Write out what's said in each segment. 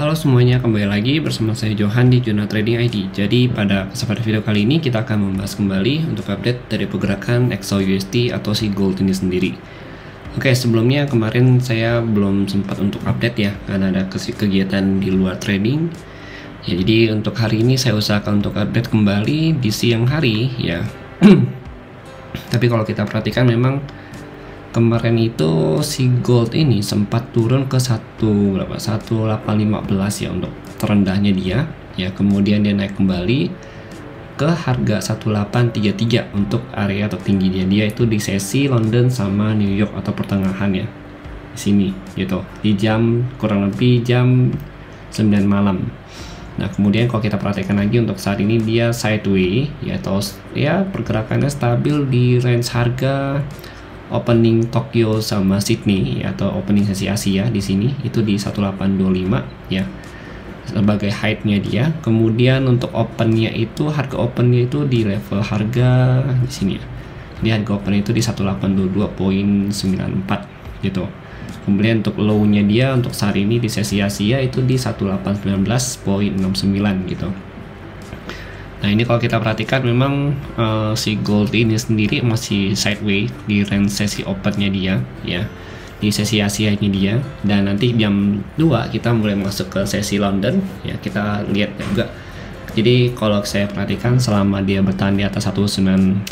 Halo semuanya, kembali lagi bersama saya Johan di Jurnal Trading ID. Jadi pada kesempatan video kali ini kita akan membahas kembali untuk update dari pergerakan XAUUSD atau si gold ini sendiri. Oke, sebelumnya kemarin saya belum sempat untuk update ya, karena ada kegiatan di luar trading. Ya, jadi untuk hari ini saya usahakan untuk update kembali di siang hari ya. Tapi kalau kita perhatikan memang kemarin itu si gold ini sempat turun ke 1815 ya untuk terendahnya dia ya, kemudian dia naik kembali ke harga 1833 untuk area tertinggi dia itu di sesi London sama New York atau pertengahan ya, di sini gitu, di jam kurang lebih jam 9 malam. Nah kemudian kalau kita perhatikan lagi untuk saat ini dia sideways ya, atau ya pergerakannya stabil di range harga opening Tokyo sama Sydney ya, atau opening sesi Asia di sini itu di 1825 ya sebagai height-nya dia. Kemudian untuk opennya itu harga opennya itu di level harga di sini ya. Jadi harga open itu di 1822.94 gitu. Kemudian untuk low-nya dia untuk saat ini di sesi Asia itu di 1819.69 gitu. Nah ini kalau kita perhatikan memang si gold ini sendiri masih sideways di range sesi opennya dia ya, di sesi Asia ini dia, dan nanti jam 2 kita mulai masuk ke sesi London ya, kita lihat juga. Jadi kalau saya perhatikan selama dia bertahan di atas 1819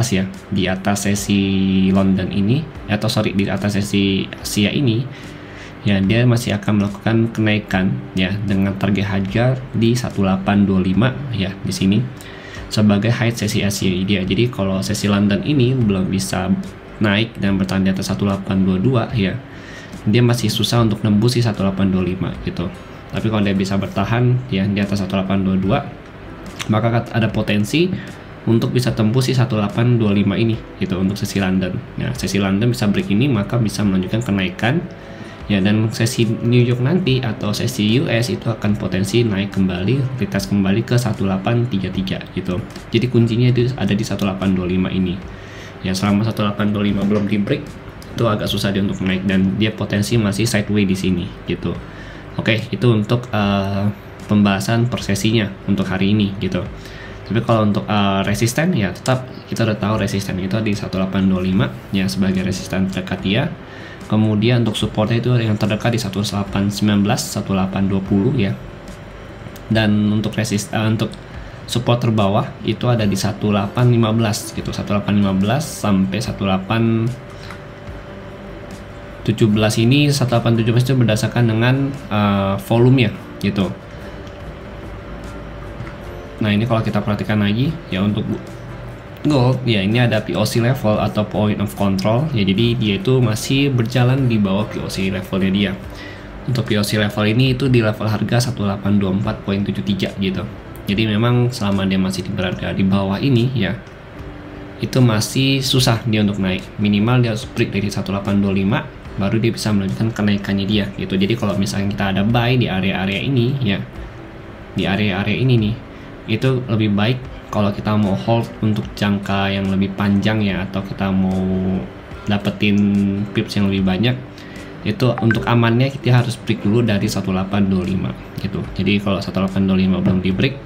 ya, di atas sesi London ini atau sorry di atas sesi Asia ini ya, dia masih akan melakukan kenaikan ya dengan target harga di 1825 ya di sini sebagai height sesi Asia dia. Jadi kalau sesi London ini belum bisa naik dan bertahan di atas 1822 ya, dia masih susah untuk nembus di 1825 gitu. Tapi kalau dia bisa bertahan ya di atas 1822, maka ada potensi untuk bisa tembus di 1825 ini gitu untuk sesi London. Nah, sesi London bisa break ini maka bisa melanjutkan kenaikan ya, dan sesi New York nanti atau sesi US itu akan potensi naik kembali, retest kembali ke 1833 gitu. Jadi kuncinya itu ada di 1825 ini ya. Selama 1825 belum di break itu agak susah dia untuk naik, dan dia potensi masih sideways di sini gitu. Oke, itu untuk pembahasan per sesinya untuk hari ini gitu. Tapi kalau untuk resisten ya tetap kita udah tahu resisten itu di 1825 ya sebagai resisten terdekat dia. Kemudian untuk supportnya itu yang terdekat di 1819, 1820 ya. Dan untuk untuk support terbawah itu ada di 1815 gitu, 1815 sampai 1817 ini. 1817 itu berdasarkan dengan volumenya gitu. Nah ini kalau kita perhatikan lagi ya untuk gold ya, ini ada POC level atau point of control ya, jadi dia itu masih berjalan di bawah POC levelnya dia. Untuk POC level ini itu di level harga 1824.73 gitu. Jadi memang selama dia masih berada di bawah ini ya, itu masih susah dia untuk naik. Minimal dia harus break dari 1825 baru dia bisa melanjutkan kenaikannya dia gitu. Jadi kalau misalnya kita ada buy di area-area ini ya, di area-area ini nih, itu lebih baik kalau kita mau hold untuk jangka yang lebih panjang ya, atau kita mau dapetin pips yang lebih banyak, itu untuk amannya kita harus break dulu dari 1825 gitu. Jadi kalau 1825 belum di break,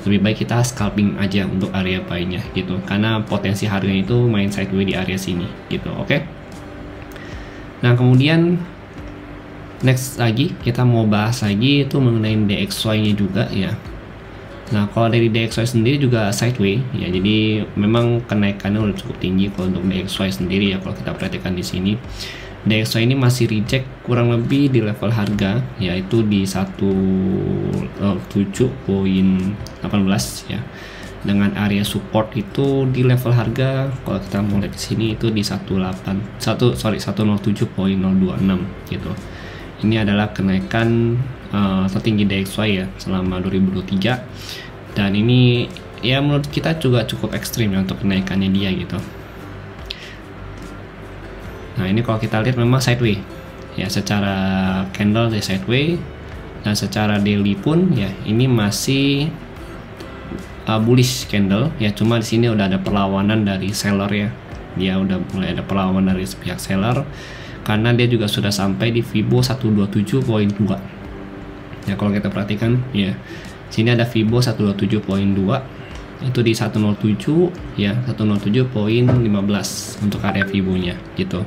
lebih baik kita scalping aja untuk area buy-nya gitu, karena potensi harganya itu main sideways di area sini gitu. Oke. Nah kemudian next lagi kita mau bahas lagi itu mengenai DXY nya juga ya. Nah kalau dari DXY sendiri juga sideways ya, jadi memang kenaikannya udah cukup tinggi kalau untuk DXY sendiri ya. Kalau kita perhatikan di sini DXY ini masih reject kurang lebih di level harga yaitu di 17.18 ya, dengan area support itu di level harga kalau kita mau lihat di sini itu di 107.026 gitu. Ini adalah kenaikan tertinggi DXY ya selama 2023, dan ini ya menurut kita juga cukup ekstrim ya untuk kenaikannya dia gitu. Nah ini kalau kita lihat memang sideways ya, secara candle dia sideways, dan secara daily pun ya ini masih bullish candle ya. Cuma di sini udah ada perlawanan dari seller ya, dia udah mulai ada perlawanan dari pihak seller karena dia juga sudah sampai di Fibo 127.2 Ya kalau kita perhatikan ya, sini ada Fibo 127.2 itu di 107 ya, 107.15 untuk area Fibonya gitu.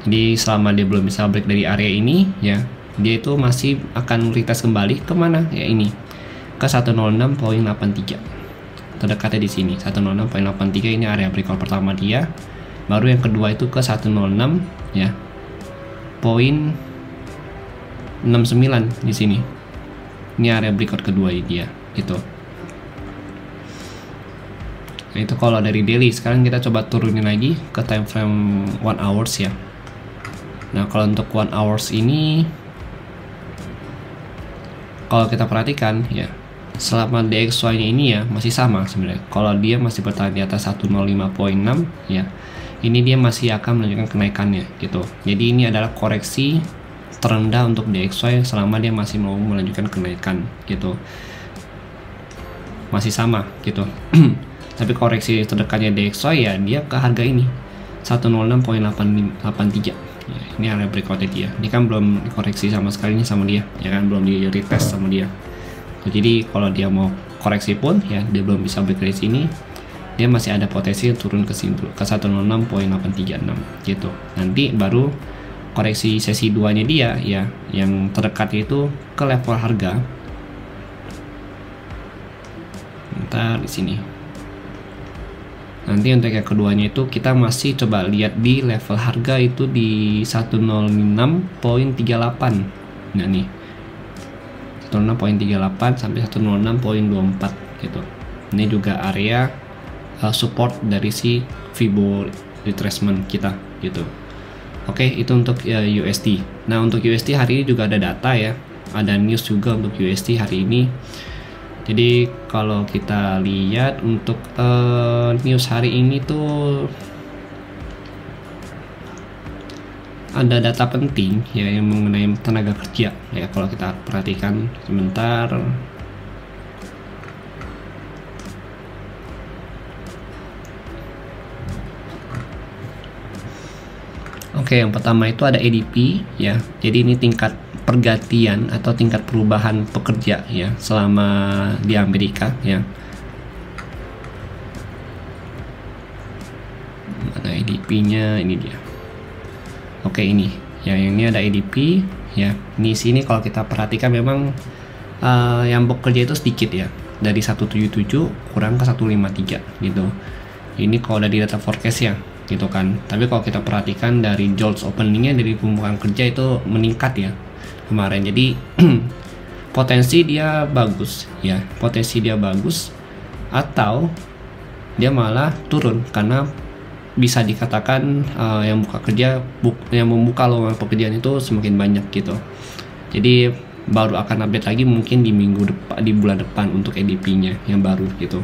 Jadi selama dia belum bisa break dari area ini ya, dia itu masih akan retest kembali kemana ya, ini ke 106.83 terdekatnya di sini. 106.83 ini area breakout pertama dia, baru yang kedua itu ke 106 ya, poin 69 di sini. Ini area breakout kedua dia gitu. Nah, itu kalau dari daily. Sekarang kita coba turunin lagi ke time frame 1 hours ya. Nah, kalau untuk 1 hours ini kalau kita perhatikan ya, selama DXY nya ini ya masih sama sebenarnya. Kalau dia masih bertahan di atas 105.6 ya, ini dia masih akan menunjukkan kenaikannya gitu. Jadi ini adalah koreksi terendah untuk DXY selama dia masih mau melanjutkan kenaikan gitu, masih sama gitu. Tapi koreksi terdekatnya DXY ya dia ke harga ini 106.83 ya, ini area breakout dia. Ini kan belum koreksi sama sekali nih sama dia ya kan, belum di retest sama dia. Jadi kalau dia mau koreksi pun ya dia belum bisa break dari sini, dia masih ada potensi turun ke sini ke 106.836 gitu. Nanti baru koreksi sesi 2 nya dia ya, yang terdekat itu ke level harga. Bentar di sini. Nanti untuk yang keduanya itu kita masih coba lihat di level harga itu di 106.38. Nah nih 106.38 sampai 106.24 gitu. Ini juga area support dari si Fibo retracement kita gitu. Oke, itu untuk USD. Nah, untuk USD hari ini juga ada data ya, ada news juga untuk USD hari ini. Jadi kalau kita lihat untuk news hari ini tuh ada data penting ya yang mengenai tenaga kerja ya. Kalau kita perhatikan sebentar. Oke, yang pertama itu ada ADP ya. Jadi ini tingkat pergantian atau tingkat perubahan pekerja ya selama di Amerika ya. Mana ADP-nya? Ini dia. Oke, ini ya, yang ini ada ADP ya. Di sini kalau kita perhatikan memang yang bekerja itu sedikit ya, dari 177 kurang ke 153 gitu. Ini kalau dari data forecast ya gitu kan. Tapi kalau kita perhatikan dari jobs openingnya, dari pembukaan kerja itu meningkat ya kemarin. Jadi potensi dia bagus ya, potensi dia bagus, atau dia malah turun karena bisa dikatakan yang buka kerja yang membuka lowongan pekerjaan itu semakin banyak gitu. Jadi baru akan update lagi mungkin di minggu depan, di bulan depan untuk ADP-nya yang baru gitu.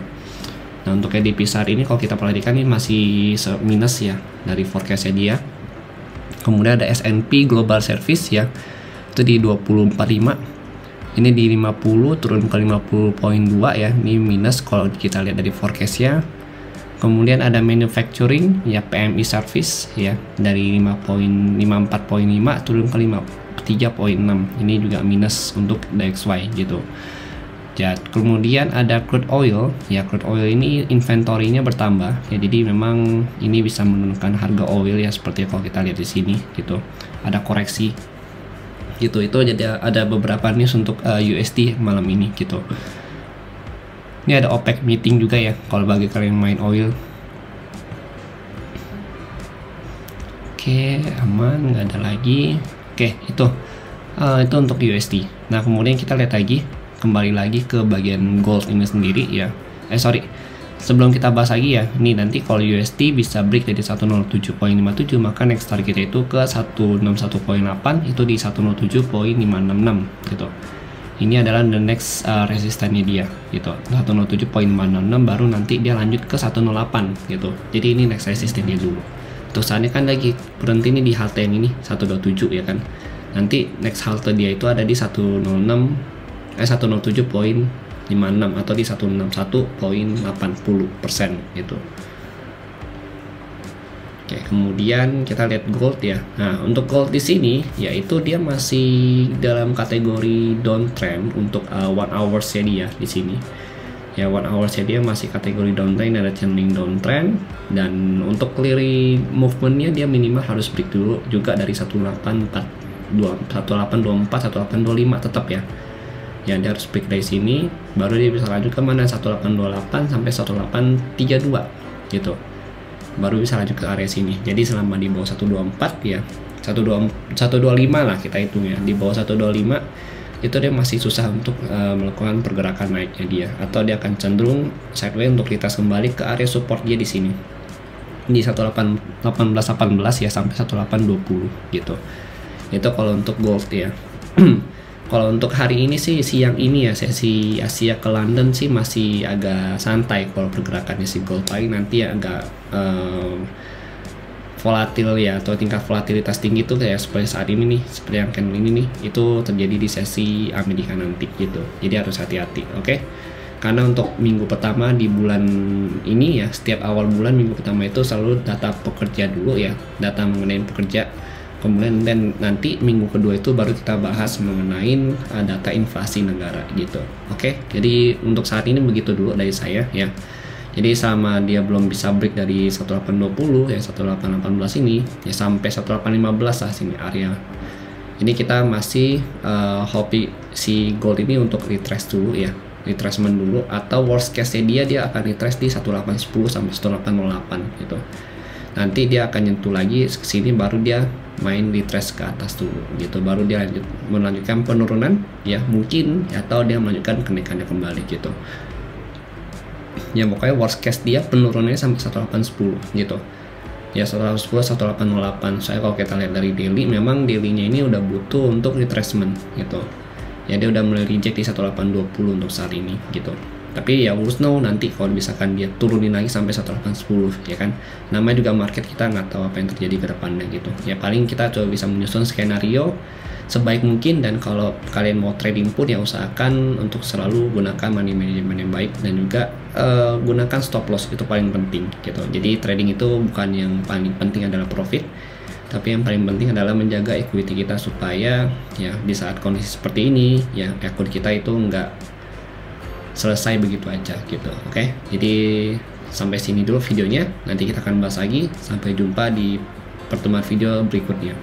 Nah, untuk ADP saat ini kalau kita perhatikan ini masih minus ya dari forecast-nya dia. Kemudian ada S&P Global Service ya, itu di 2045. Ini di 50 turun ke 50.2 ya, ini minus kalau kita lihat dari forecast-nya. Kemudian ada manufacturing ya, PMI service ya, dari 54.5 turun ke 53.6. Ini juga minus untuk DXY gitu. Ya, kemudian ada crude oil ya, crude oil ini inventory-nya bertambah ya, jadi memang ini bisa menurunkan harga oil ya, seperti kalau kita lihat di sini gitu. Ada koreksi gitu. Itu jadi ada beberapa news untuk USD malam ini gitu. Ini ada OPEC meeting juga ya kalau bagi kalian main oil. Oke, aman, nggak ada lagi. Oke, itu untuk USD. Nah, kemudian kita lihat lagi, kembali lagi ke bagian gold ini sendiri ya. Sebelum kita bahas lagi ya, ini nanti kalau USD bisa break dari 107.57, maka next target itu ke 161.8, itu di 107.566 gitu. Ini adalah the next resistannya dia gitu, 107.566, baru nanti dia lanjut ke 108 gitu. Jadi ini next resistannya dulu. Terus saatnya kan lagi berhenti ini di halte yang ini 127 ya kan. Nanti next halte dia itu ada di 107.56 atau di 161.80% gitu. Oke. kemudian kita lihat gold ya. Nah, untuk gold di sini yaitu dia masih dalam kategori downtrend untuk 1 hours-nya dia di sini. Ya, 1 hours-nya dia masih kategori downtrend, ada channeling downtrend, dan untuk clearing movement-nya dia minimal harus break dulu juga dari 1824, 1825 tetap ya. Ya, dia harus break dari sini baru dia bisa lanjut ke mana 1828 sampai 1832 gitu. Baru bisa lanjut ke area sini. Jadi selama di bawah 124 ya 125 lah kita hitung ya, di bawah 125 itu dia masih susah untuk melakukan pergerakan naiknya dia, atau dia akan cenderung sideways untuk retest kembali ke area support dia di sini di 1818 ya sampai 1820 gitu. Itu kalau untuk gold ya. Kalau untuk hari ini sih, siang ini ya, sesi Asia ke London sih masih agak santai kalau pergerakannya si gold. Paling nanti ya agak volatil ya, atau tingkat volatilitas tinggi tuh kayak seperti saat ini nih, seperti yang candle ini nih, itu terjadi di sesi Amerika nanti gitu. Jadi harus hati-hati, oke? Karena untuk minggu pertama di bulan ini ya, setiap awal bulan minggu pertama itu selalu data pekerja dulu ya, data mengenai pekerja. Kemudian dan nanti minggu kedua itu baru kita bahas mengenai data inflasi negara gitu. Oke, jadi untuk saat ini begitu dulu dari saya ya. Jadi sama dia belum bisa break dari 1820 ya 1818 ini ya sampai 1815 lah sini area. Ini kita masih hobi si gold ini untuk retrace dulu ya, retracement dulu, atau worst case nya dia akan retrace di 1810 sampai 1808 gitu. Nanti dia akan nyentuh lagi ke sini baru dia main retrace ke atas dulu gitu, baru dia melanjutkan penurunan ya mungkin, atau dia melanjutkan kenaikannya kembali gitu. Ya pokoknya worst case dia penurunannya sampai 1810 gitu. Ya 1810 1808. Saya kalau kita lihat dari daily, memang daily-nya ini udah butuh untuk retracement gitu. Ya dia udah mulai reject di 1820 untuk saat ini gitu. Tapi ya we'll know nanti kalau misalkan dia turunin lagi sampai 1810 ya kan. Namanya juga market, kita nggak tahu apa yang terjadi ke depannya gitu. Ya paling kita coba bisa menyusun skenario sebaik mungkin, dan kalau kalian mau trading pun ya usahakan untuk selalu gunakan money management yang baik, dan juga gunakan stop loss, itu paling penting gitu. Jadi trading itu bukan yang paling penting adalah profit, tapi yang paling penting adalah menjaga equity kita supaya ya di saat kondisi seperti ini ya equity kita itu nggak selesai begitu aja gitu. Oke, jadi sampai sini dulu videonya, nanti kita akan bahas lagi. Sampai jumpa di pertemuan video berikutnya.